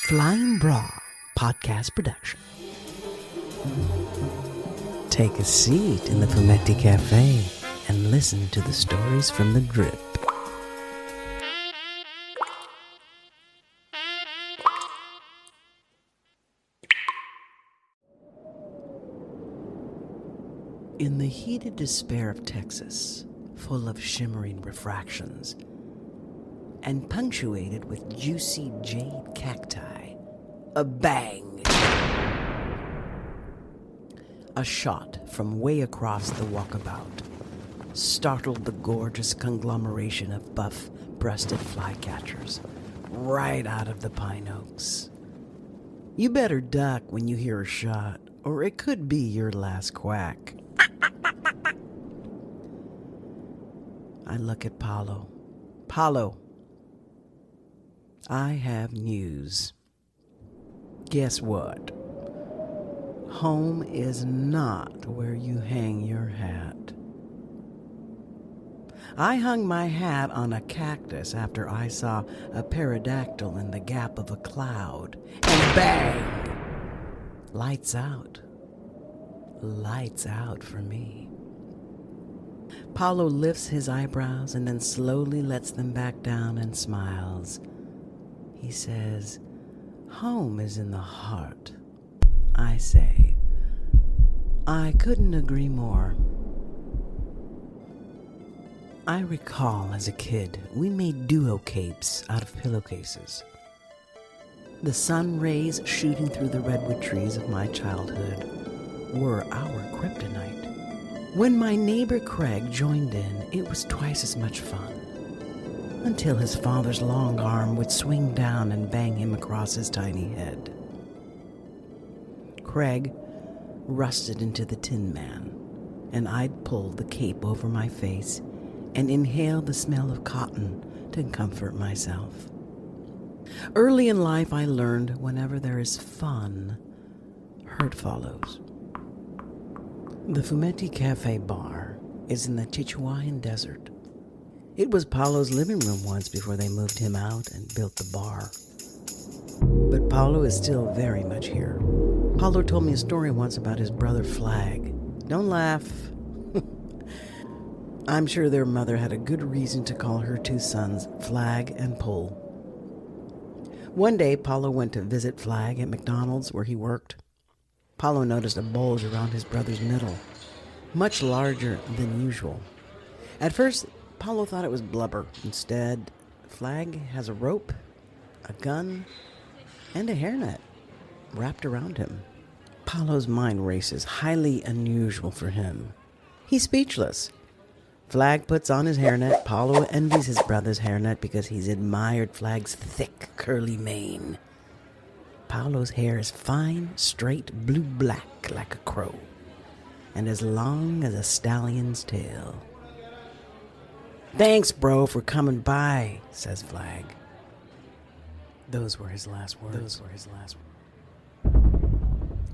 Flying Bra podcast production. Take a seat in the Fumetti Cafe and listen to the stories from the drip. In the heated despair of Texas, full of shimmering refractions, and punctuated with juicy jade cacti, a bang! A shot from way across the walkabout startled the gorgeous conglomeration of buff-breasted flycatchers right out of the pine oaks. You better duck when you hear a shot, or it could be your last quack. I look at Paulo. Paulo, I have news. Guess what? Home is not where you hang your hat. I hung my hat on a cactus after I saw a pterodactyl in the gap of a cloud. And bang! Lights out. Lights out for me. Paulo lifts his eyebrows and then slowly lets them back down and smiles. He says, "Home is in the heart." I say, "I couldn't agree more." I recall as a kid, we made duo capes out of pillowcases. The sun rays shooting through the redwood trees of my childhood were our kryptonite. When my neighbor Craig joined in, it was twice as much fun, until his father's long arm would swing down and bang him across his tiny head. Craig rusted into the Tin Man, and I'd pull the cape over my face and inhale the smell of cotton to comfort myself. Early in life, I learned whenever there is fun, hurt follows. The Fumetti Cafe bar is in the Chihuahuan Desert. It was Paulo's living room once before they moved him out and built the bar. But Paulo is still very much here. Paulo told me a story once about his brother Flag. Don't laugh. I'm sure their mother had a good reason to call her two sons Flag and Pull. One day, Paulo went to visit Flag at McDonald's where he worked. Paulo noticed a bulge around his brother's middle, much larger than usual. At first, Paulo thought it was blubber. Instead, Flag has a rope, a gun, and a hairnet wrapped around him. Paulo's mind races, highly unusual for him. He's speechless. Flag puts on his hairnet. Paulo envies his brother's hairnet because he's admired Flag's thick, curly mane. Paulo's hair is fine, straight, blue-black like a crow, and as long as a stallion's tail. "Thanks, bro, for coming by," says Flag. Those were his last words.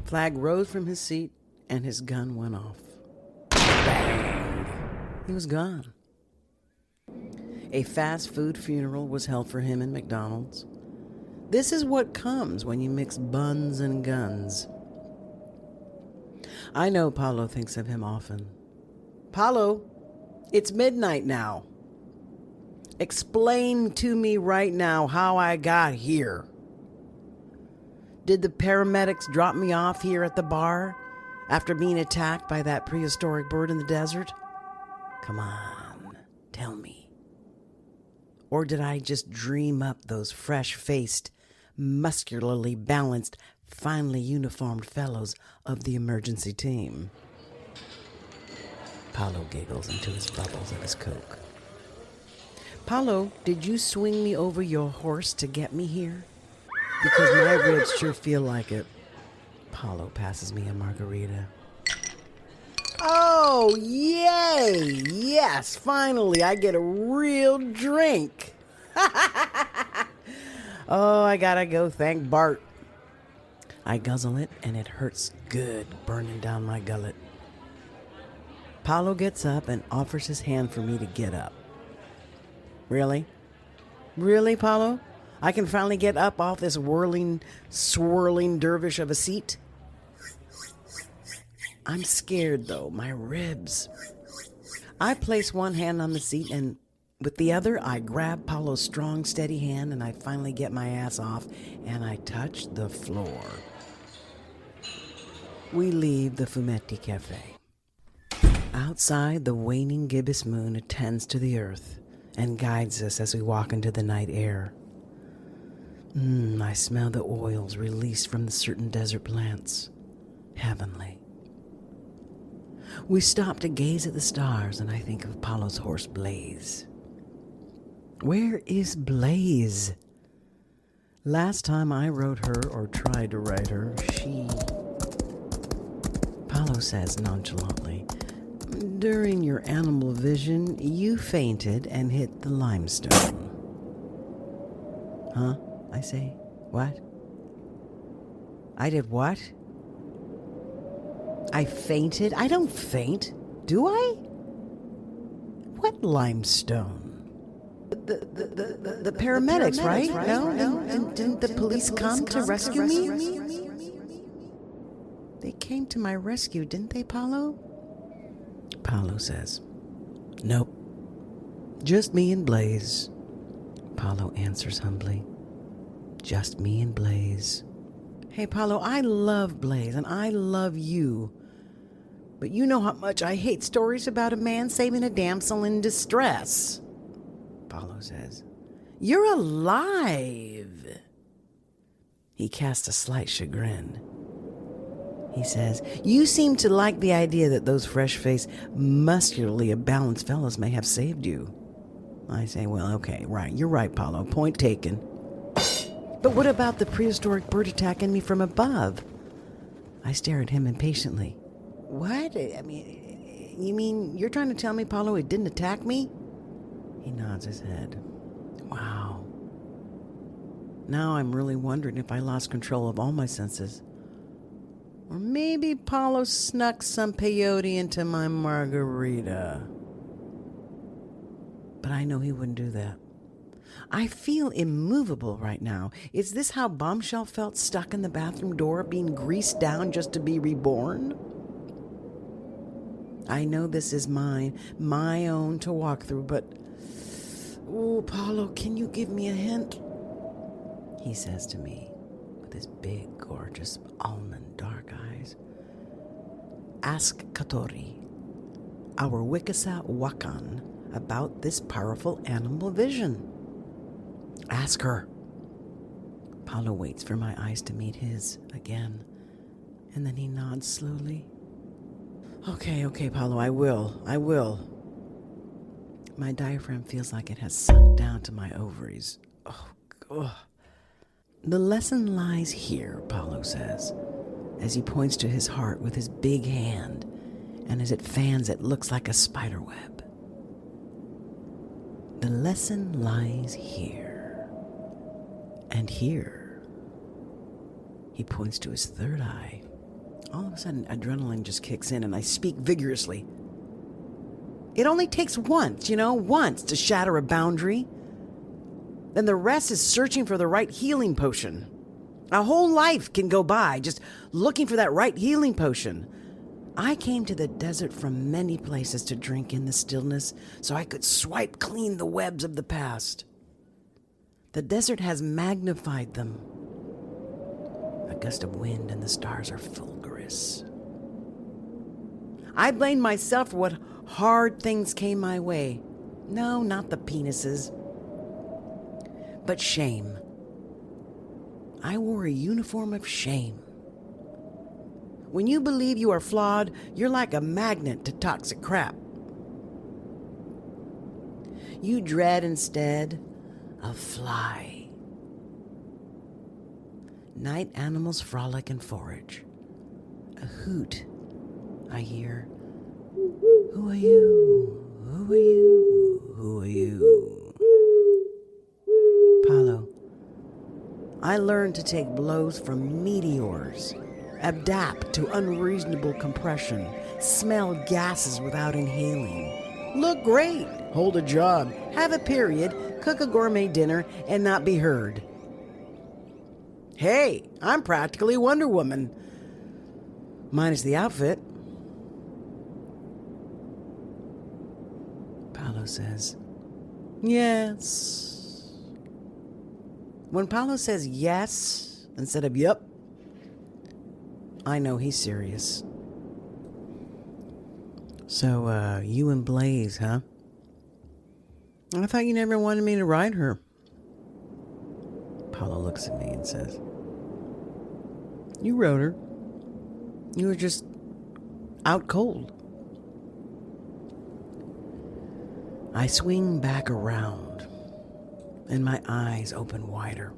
Flag rose from his seat, and his gun went off. Bang! He was gone. A fast food funeral was held for him in McDonald's. This is what comes when you mix buns and guns. I know Paulo thinks of him often. "Paulo, it's midnight now. Explain to me right now how I got here. Did the paramedics drop me off here at the bar after being attacked by that prehistoric bird in the desert? Come on, tell me. Or did I just dream up those fresh-faced, muscularly balanced, finely uniformed fellows of the emergency team?" Paulo giggles into his bubbles of his Coke. "Paulo, did you swing me over your horse to get me here? Because my ribs sure feel like it." Paulo passes me a margarita. "Oh, yay! Yes, finally I get a real drink." "Oh, I gotta go thank Bart." I guzzle it, and it hurts good, burning down my gullet. Paulo gets up and offers his hand for me to get up. "Really? Really, Paulo? I can finally get up off this whirling, swirling dervish of a seat. I'm scared, though. My ribs. I place one hand on the seat, and with the other, I grab Paulo's strong, steady hand, and I finally get my ass off, and I touch the floor. We leave the Fumetti Cafe. Outside, the waning gibbous moon attends to the earth and guides us as we walk into the night air. I smell the oils released from the certain desert plants. Heavenly. We stop to gaze at the stars, and I think of Paulo's horse Blaze. Where is Blaze? Last time I wrote her, or tried to write her, Paulo says nonchalantly, during your animal vision, you fainted and hit the limestone. Huh? I say, what? I did what? I fainted? I don't faint, do I? What limestone? The paramedics, right? No? Didn't the police come to rescue me? They came to my rescue, didn't they, Paulo? Paulo says, nope. Just me and Blaze. Paulo answers humbly, just me and Blaze. Hey, Paulo, I love Blaze, and I love you. But you know how much I hate stories about a man saving a damsel in distress. Paulo says, you're alive. He casts a slight chagrin. He says, you seem to like the idea that those fresh-faced, muscularly balanced fellows may have saved you. I say, well, okay, right. You're right, Paulo. Point taken. But what about the prehistoric bird attacking me from above? I stare at him impatiently. What? I mean, you mean you're trying to tell me, Paulo, it didn't attack me? He nods his head. Wow. Now I'm really wondering if I lost control of all my senses. Or maybe Paulo snuck some peyote into my margarita. But I know he wouldn't do that. I feel immovable right now. Is this how Bombshell felt, stuck in the bathroom door, being greased down just to be reborn? I know this is mine, my own to walk through, but... Oh, Paulo, can you give me a hint? He says to me, with his big, gorgeous, almond dark eyes. Ask Katori, our Wikasa Wakan, about this powerful animal vision. Ask her. Paulo waits for my eyes to meet his again, and then he nods slowly. Okay, Paulo, I will. My diaphragm feels like it has sunk down to my ovaries. Oh, God. The lesson lies here, Paulo says, as he points to his heart with his big hand, and as it fans, it looks like a spider web. The lesson lies here. And here. He points to his third eye. All of a sudden, adrenaline just kicks in, and I speak vigorously. It only takes once to shatter a boundary. Then the rest is searching for the right healing potion. A whole life can go by just looking for that right healing potion. I came to the desert from many places to drink in the stillness so I could swipe clean the webs of the past. The desert has magnified them. A gust of wind and the stars are fulgurous. I blame myself for what hard things came my way. No, not the penises, but shame. I wore a uniform of shame. When you believe you are flawed, you're like a magnet to toxic crap. You dread instead a fly. Night animals frolic and forage. A hoot, I hear. Who are you? Who are you? Who are you? Paulo, I learned to take blows from meteors, adapt to unreasonable compression, smell gases without inhaling, look great, hold a job, have a period, cook a gourmet dinner, and not be heard. Hey, I'm practically Wonder Woman. Minus the outfit. Paolo says, yes. When Paolo says yes instead of yep, I know he's serious. So, you and Blaze, huh? I thought you never wanted me to ride her. Paolo looks at me and says, you rode her. You were just out cold. I swing back around and my eyes open wider.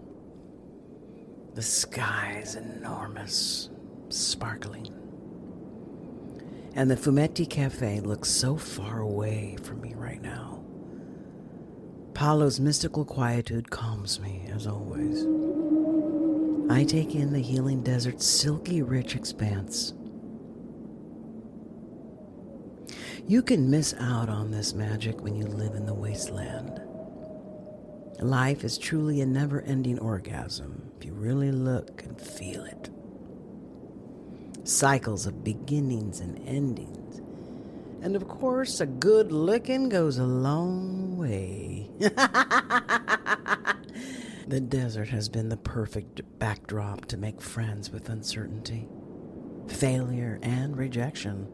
The sky is enormous, sparkling. And the Fumetti Cafe looks so far away from me right now. Paolo's mystical quietude calms me, as always. I take in the healing desert's silky rich expanse. You can miss out on this magic when you live in the wasteland. Life is truly a never-ending orgasm if you really look and feel it. Cycles of beginnings and endings. And of course, a good licking goes a long way. The desert has been the perfect backdrop to make friends with uncertainty, failure, and rejection.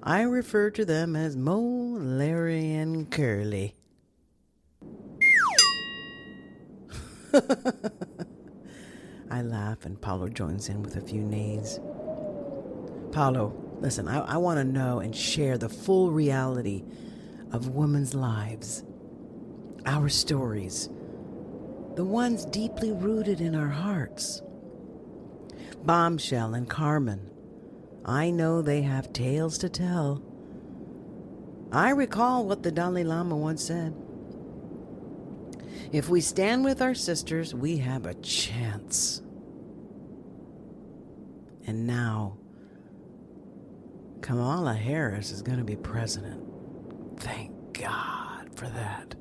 I refer to them as Mo, Larry, and Curly. I laugh and Paolo joins in with a few neighs. Paolo, listen, I want to know and share the full reality of women's lives. Our stories. The ones deeply rooted in our hearts. Bombshell and Carmen. I know they have tales to tell. I recall what the Dalai Lama once said. If we stand with our sisters, we have a chance. And now, Kamala Harris is going to be president. Thank God for that.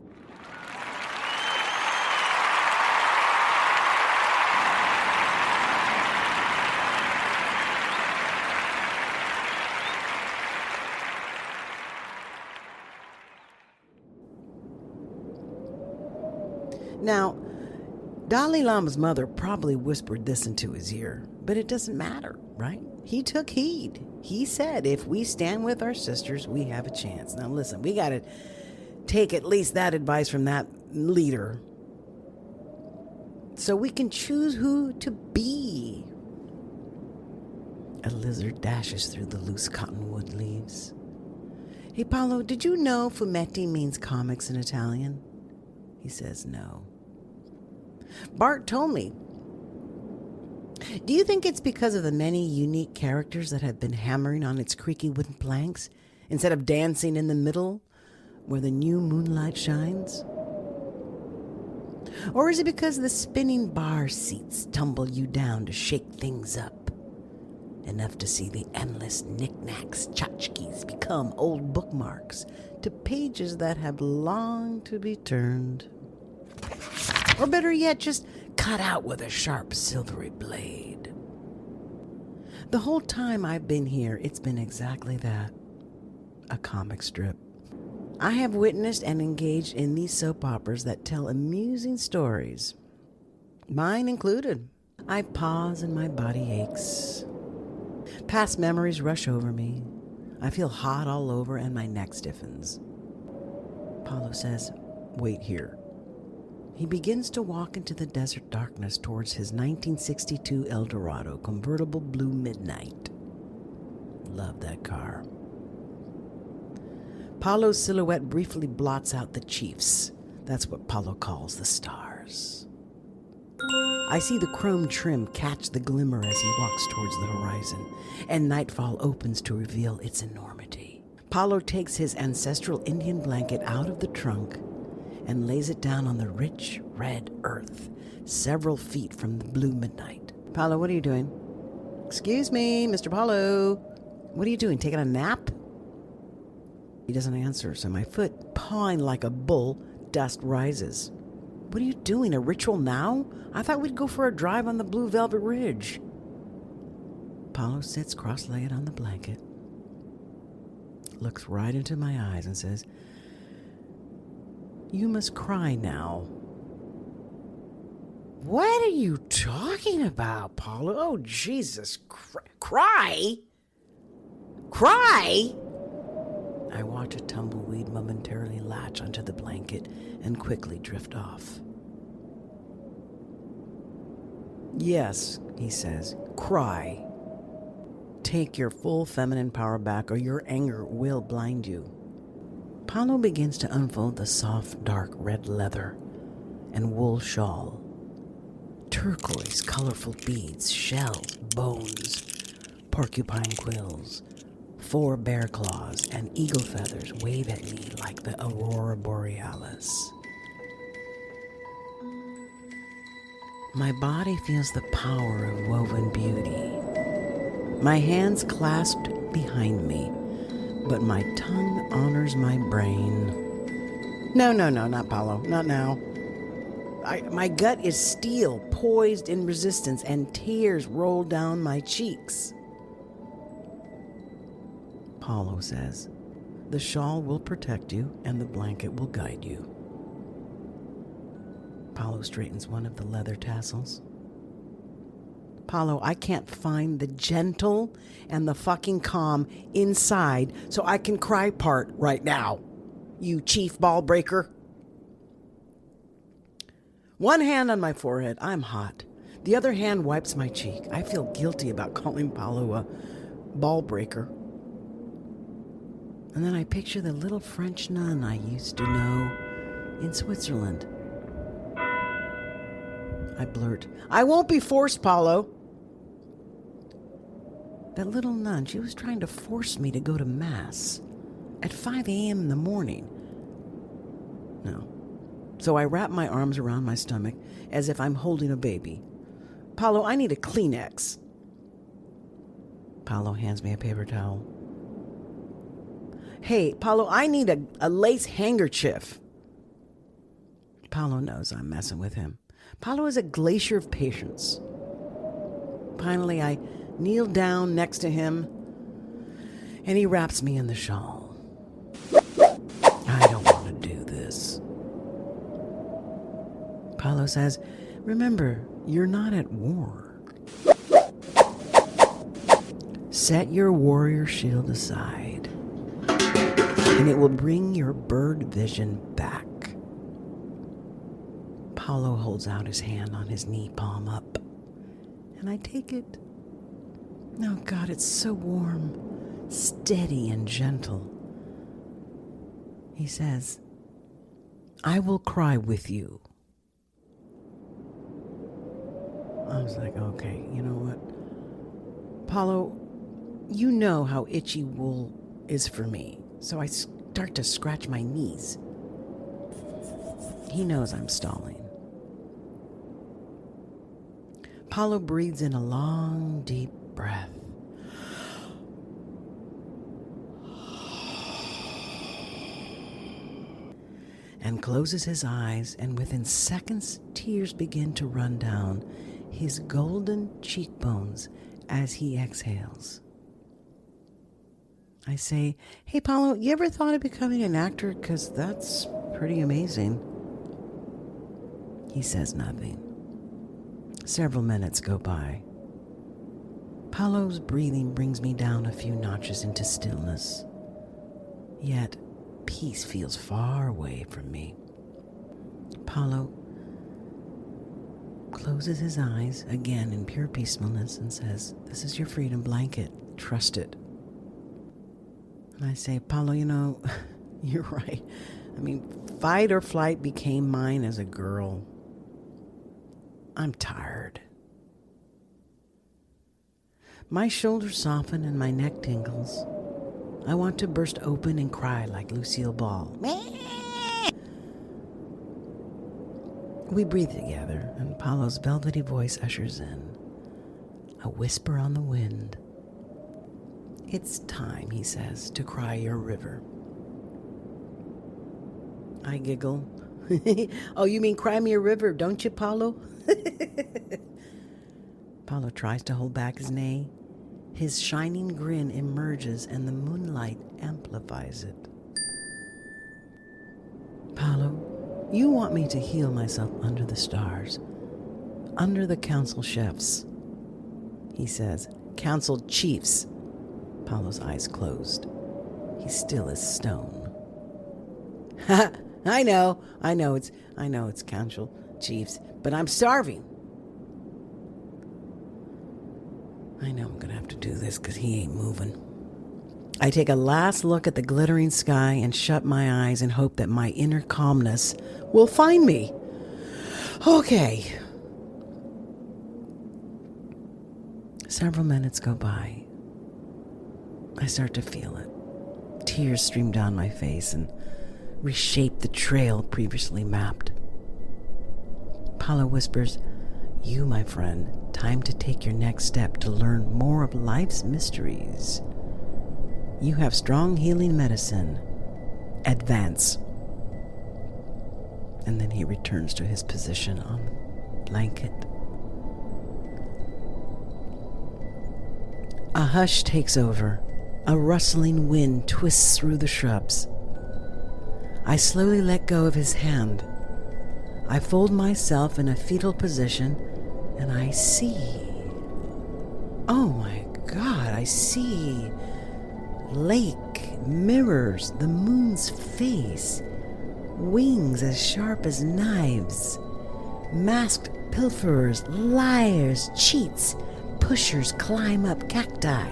Now, Dalai Lama's mother probably whispered this into his ear, but it doesn't matter, right? He took heed. He said, if we stand with our sisters, we have a chance. Now listen, we got to take at least that advice from that leader so we can choose who to be. A lizard dashes through the loose cottonwood leaves. Hey, Paolo, did you know Fumetti means comics in Italian? He says no. Bart told me. Do you think it's because of the many unique characters that have been hammering on its creaky wooden planks instead of dancing in the middle where the new moonlight shines? Or is it because the spinning bar seats tumble you down to shake things up? Enough to see the endless knickknacks, tchotchkes become old bookmarks to pages that have longed to be turned. Or better yet, just cut out with a sharp silvery blade. The whole time I've been here, it's been exactly that. A comic strip. I have witnessed and engaged in these soap operas that tell amusing stories. Mine included. I pause and my body aches. Past memories rush over me. I feel hot all over and my neck stiffens. Paolo says, wait here. He begins to walk into the desert darkness towards his 1962 Eldorado convertible blue Midnight. Love that car. Paolo's silhouette briefly blots out the chiefs. That's what Paolo calls the stars. I see the chrome trim catch the glimmer as he walks towards the horizon, and nightfall opens to reveal its enormity. Paolo takes his ancestral Indian blanket out of the trunk and lays it down on the rich red earth, several feet from the blue Midnight. Paolo, what are you doing? Excuse me, Mr. Paolo. What are you doing, taking a nap? He doesn't answer, so my foot, pawing like a bull, dust rises. What are you doing, a ritual now? I thought we'd go for a drive on the Blue Velvet Ridge. Paulo sits cross-legged on the blanket, looks right into my eyes and says, "You must cry now." What are you talking about, Paulo? Oh, Jesus. Cry? Cry? I watch a tumbleweed momentarily latch onto the blanket and quickly drift off. "Yes," he says, "cry. Take your full feminine power back or your anger will blind you." Paulo begins to unfold the soft, dark red leather and wool shawl. Turquoise, colorful beads, shells, bones, porcupine quills, 4 bear claws, and eagle feathers wave at me like the aurora borealis. My body feels the power of woven beauty. My hands clasped behind me, but my tongue honors my brain. No, not Paulo, not now. My gut is steel, poised in resistance, and tears roll down my cheeks. Paulo says, "The shawl will protect you, and the blanket will guide you." Paulo straightens one of the leather tassels. "Paulo, I can't find the gentle and the fucking calm inside so I can cry part right now, you chief ball breaker." One hand on my forehead, I'm hot. The other hand wipes my cheek. I feel guilty about calling Paulo a ball breaker. And then I picture the little French nun I used to know in Switzerland. I blurt, "I won't be forced, Paulo." That little nun, she was trying to force me to go to Mass at 5 a.m. in the morning. No. So I wrap my arms around my stomach as if I'm holding a baby. "Paulo, I need a Kleenex." Paulo hands me a paper towel. "Hey, Paulo, I need a lace handkerchief." Paulo knows I'm messing with him. Paulo is a glacier of patience. Finally, I kneel down next to him, and he wraps me in the shawl. I don't want to do this. Paulo says, "Remember, you're not at war. Set your warrior shield aside, and it will bring your bird vision back." Paulo holds out his hand on his knee, palm up, and I take it. Oh, God, it's so warm, steady, and gentle. He says, "I will cry with you." I was like, okay, you know what? "Paulo, you know how itchy wool is for me." So I start to scratch my knees. He knows I'm stalling. Paulo breathes in a long, deep breath. And closes his eyes, and within seconds, tears begin to run down his golden cheekbones as he exhales. I say, "Hey, Paulo, you ever thought of becoming an actor? Because that's pretty amazing." He says nothing. Several minutes go by. Paulo's breathing brings me down a few notches into stillness. Yet, peace feels far away from me. Paulo closes his eyes again in pure peacefulness and says, "This is your freedom blanket. Trust it." And I say, "Paulo, you know, you're right. I mean, fight or flight became mine as a girl. I'm tired." My shoulders soften and my neck tingles. I want to burst open and cry like Lucille Ball. We breathe together, and Paulo's velvety voice ushers in. A whisper on the wind. "It's time," he says, "to cry your river." I giggle. Oh, you mean Crimea River, don't you, Paulo? Paulo tries to hold back his neigh. His shining grin emerges and the moonlight amplifies it. Paulo, you want me to heal myself under the stars, under the council chefs. He says, council chiefs. Paulo's eyes closed. He still is stone. Ha! I know it's council chiefs, but I'm starving. I know I'm gonna have to do this because he ain't moving. I take a last look at the glittering sky and shut my eyes and hope that my inner calmness will find me. Okay. Several minutes go by. I start to feel it. Tears stream down my face and reshape the trail previously mapped. Paulo whispers, "You, my friend, time to take your next step to learn more of life's mysteries. You have strong healing medicine. Advance." And then he returns to his position on the blanket. A hush takes over. A rustling wind twists through the shrubs. I slowly let go of his hand. I fold myself in a fetal position and I see. Oh my God, I see. Lake, mirrors, the moon's face, wings as sharp as knives, masked pilferers, liars, cheats, pushers climb up cacti,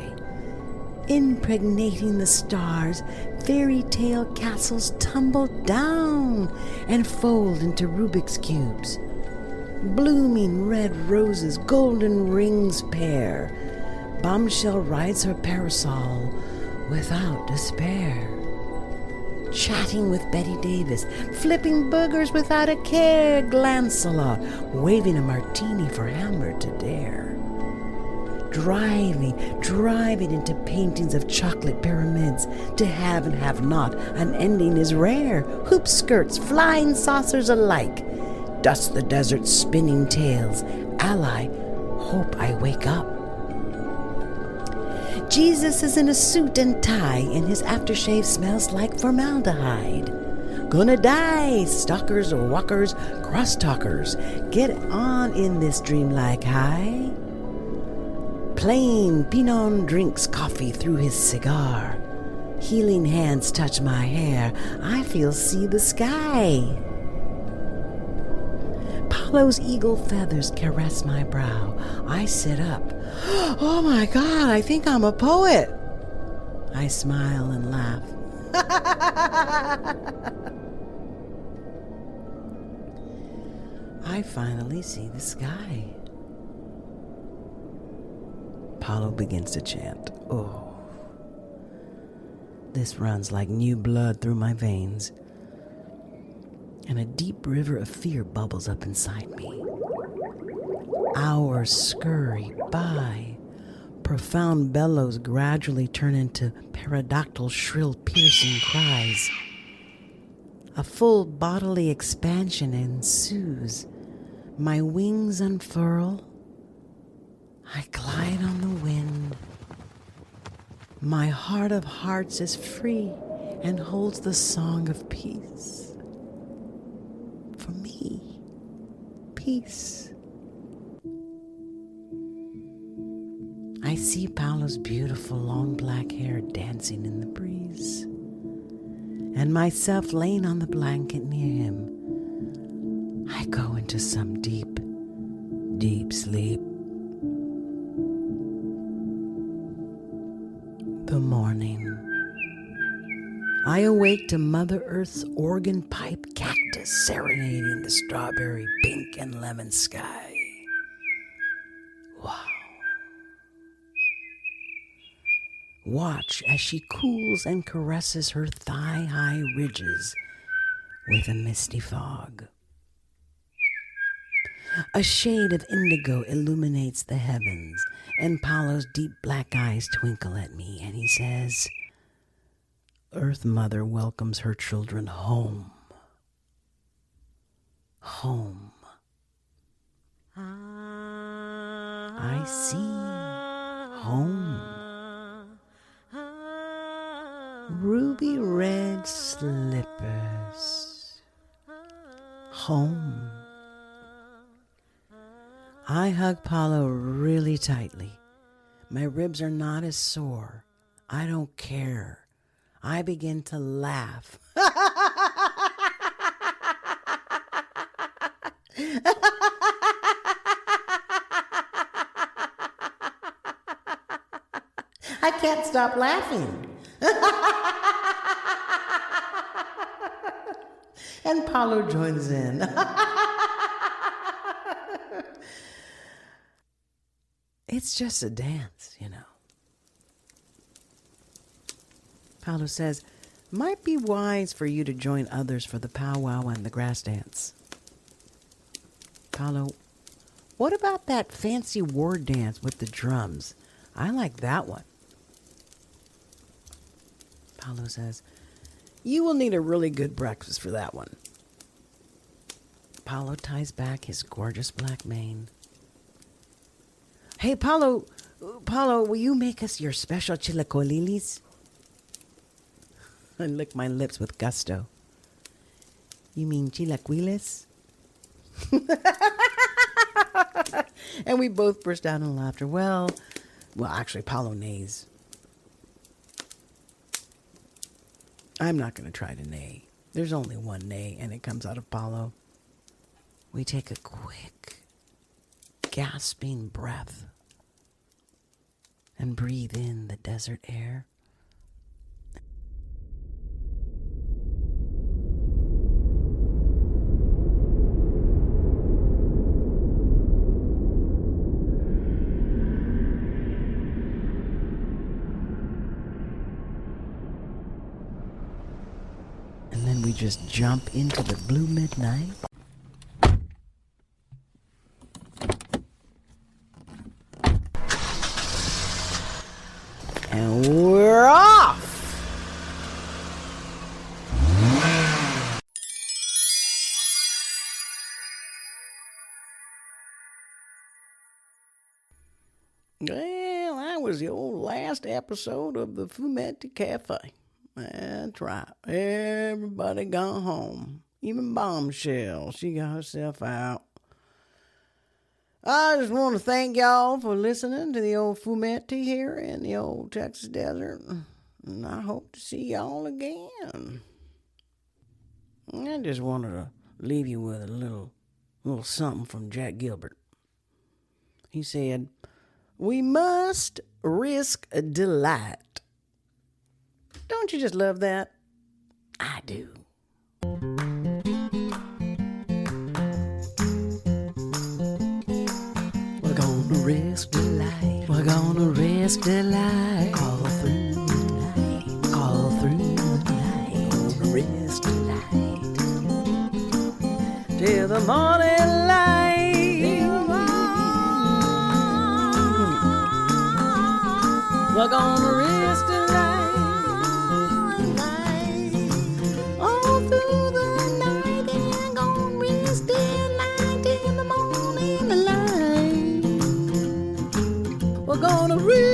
impregnating the stars. Fairy tale castles tumble down and fold into Rubik's cubes. Blooming red roses, golden rings pair. Bombshell rides her parasol without despair. Chatting with Betty Davis, flipping boogers without a care. Lancelot waving a martini for Hammer to dare. Driving into paintings of chocolate pyramids. To have and have not, an ending is rare. Hoop skirts, flying saucers alike. Dust the desert spinning tales. Ally, hope I wake up. Jesus is in a suit and tie, and his aftershave smells like formaldehyde. Gonna die, stalkers or walkers, crosstalkers. Get on in this dreamlike high. Plain Pinon drinks coffee through his cigar. Healing hands touch my hair. I feel see the sky. Paulo's eagle feathers caress my brow. I sit up. Oh my God, I think I'm a poet. I smile and laugh. I finally see the sky. Paulo begins to chant. Oh, this runs like new blood through my veins, and a deep river of fear bubbles up inside me. Hours scurry by. Profound bellows gradually turn into pterodactyl shrill piercing cries. A full bodily expansion ensues. My wings unfurl. I glide on the wind. My heart of hearts is free and holds the song of peace. For me, peace. I see Paulo's beautiful long black hair dancing in the breeze, and myself laying on the blanket near him. I go into some deep, deep sleep. The morning. I awake to Mother Earth's organ pipe cactus serenading the strawberry pink and lemon sky. Wow. Watch as she cools and caresses her thigh-high ridges with a misty fog. A shade of indigo illuminates the heavens, and Paulo's deep black eyes twinkle at me, and he says, Earth Mother welcomes her children home. Home. I see home. Ruby red slippers. Home. I hug Paulo really tightly. My ribs are not as sore. I don't care. I begin to laugh. I can't stop laughing. And Paulo joins in. It's just a dance, you know. Paulo says, might be wise for you to join others for the powwow and the grass dance. Paulo, what about that fancy war dance with the drums? I like that one. Paulo says, you will need a really good breakfast for that one. Paulo ties back his gorgeous black mane. Hey, Paulo, will you make us your special chilaquililis? I lick my lips with gusto. You mean chilaquiles? And we both burst out in laughter. Well, actually, Paulo neighs. I'm not going to try to neigh. There's only one neigh, and it comes out of Paulo. We take a quick, gasping breath and breathe in the desert air. And then we just jump into the blue midnight. And we're off! Well, that was the old last episode of the Fumetti Cafe. That's right. Everybody gone home. Even Bombshell, she got herself out. I just want to thank y'all for listening to the old Fumetti here in the old Texas desert. And I hope to see y'all again. I just wanted to leave you with a little something from Jack Gilbert. He said, we must risk delight. Don't you just love that? I do. We're gonna risk delight. We're gonna risk delight. All through the night. All through the night. We're gonna risk delight. Till the morning light. We're gonna risk delight. All through the night. And gonna risk delight till the morning light. We're gonna risk.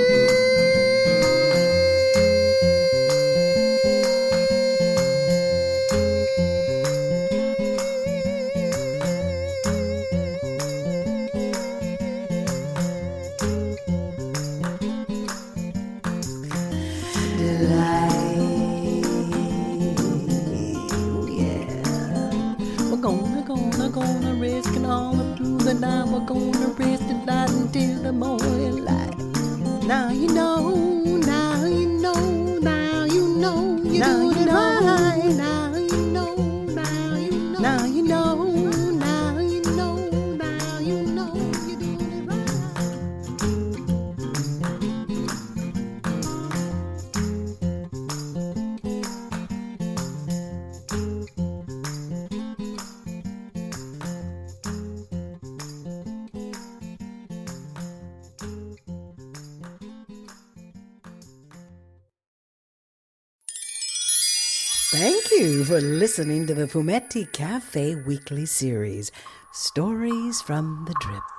Gonna risk it all through the night. We're gonna risk it night until the morning light. Now you know, now you know, now you know, you now do it right. Now you know, now you know, now you know, now you know, now you know, you do it right. Thank you for listening to the Fumetti Cafe Weekly Series, Stories from the Drip.